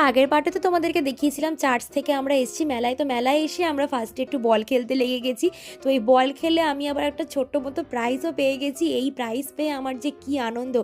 আগের পার্টে তো তোমাদেরকে দেখিয়েছিলাম চার্চ থেকে আমরা এসেছি মেলায়। তো মেলায় এসে আমরা ফার্স্টে একটু বল খেলতে লেগে গেছি। তো এই বল খেলে আমি আবার একটা ছোট্ট মতো প্রাইজও পেয়ে গেছি। এই প্রাইজ পেয়ে আমার যে কি আনন্দ,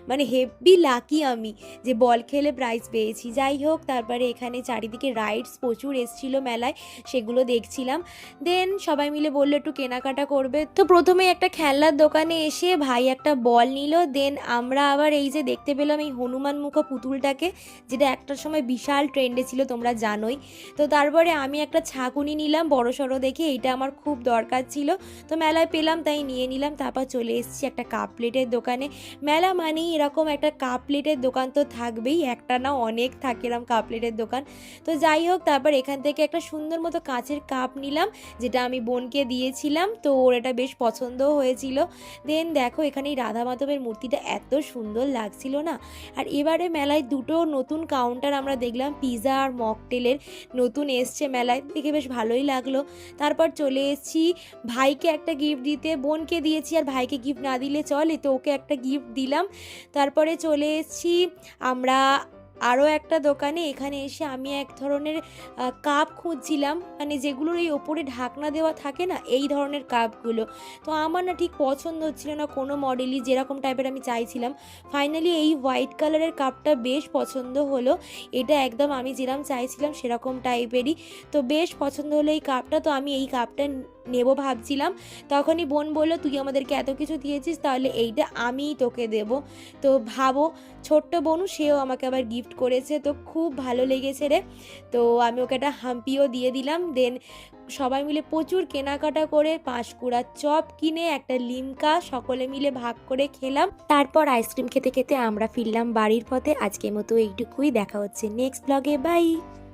মানে হেভি লাকি আমি যে বল খেলে প্রাইজ পেয়েছি। যাই হোক, তারপরে এখানে চারিদিকে রাইডস প্রচুর এসেছিলো মেলায়, সেগুলো দেখছিলাম। দেন সবাই মিলে বললো একটু কেনাকাটা করবে। তো প্রথমে একটা খেলনার দোকানে এসে ভাই একটা বল নিল। দেন আমরা আবার এই যে দেখতে পেলাম এই হনুমান মুখো পুতুলটাকে, যেটা একটা সময় বিশাল ট্রেন্ডে ছিল, তোমরা জানোই। তো তারপরে আমি একটা ছাকুনি নিলাম বড় সড়ো দেখে, এইটা আমার খুব দরকার ছিল, তো মেলায় পেলাম তাই নিয়ে নিলাম। তারপর চলে এসেছি একটা কাপ প্লেটের দোকানে। মেলা মানেই এরকম একটা কাপ প্লেটের দোকান তো থাকবেই, একটা না অনেক থাকে এরকম কাপ প্লেটের দোকান। তো যাই হোক, তারপর এখান থেকে একটা সুন্দর মতো কাঁচের কাপ নিলাম, যেটা আমি বোনকে দিয়েছিলাম, তো ওর এটা বেশ পছন্দও হয়েছিল। দেন দেখো এখানে এই রাধা মাধবের মূর্তিটা এত সুন্দর লাগছিল না। আর এবারে মেলায় দুটো নতুন কাউন্টার আমরা দেখলাম, পিৎজা আর মকটেলের নতুন এসছে মেলায়, দেখে বেশ ভালোই লাগলো। তারপর চলে এসেছি ভাইকে একটা গিফট দিতে, বোনকে দিয়েছি আর ভাইকে গিফট না দিলে চলে, তো ওকে একটা গিফট দিলাম। তারপরে চলে এসেছি আমরা আরও একটা দোকানে। এখানে এসে আমি এক ধরনের কাপ খুঁজছিলাম, মানে যেগুলোর এই ওপরে ঢাকনা দেওয়া থাকে না, এই ধরনের কাপগুলো। তো আমার না ঠিক পছন্দ হচ্ছিল না কোনো মডেলই যেরকম টাইপের আমি চাইছিলাম। ফাইনালি এই হোয়াইট কালারের কাপটা বেশ পছন্দ হলো, এটা একদম আমি যেরকম চাইছিলাম সেরকম টাইপেরই। তো বেশ পছন্দ হলো এই কাপটা, তো আমি এই কাপটা নেব ভাবছিলাম। তখনই বোন বললো তুই আমাদেরকে এত কিছু দিয়েছিস, তাহলে এইটা আমিই তোকে দেব। তো ভাবো, ছোট্ট বোনু সেও আমাকে আবার গিফট করেছে, তো খুব ভালো লেগেছে রে। তো আমি ওকে একটা হাম্পিও দিয়ে দিলাম। দেন সবাই মিলে প্রচুর কেনাকাটা করে পাঁশকুড়ার চপ কিনে একটা লিমকা সকলে মিলে ভাগ করে খেলাম। তারপর আইসক্রিম খেতে খেতে আমরা ফিরলাম বাড়ির পথে। আজকের মতো এইটুকুই, দেখা হচ্ছে নেক্সট ব্লগে, বাই।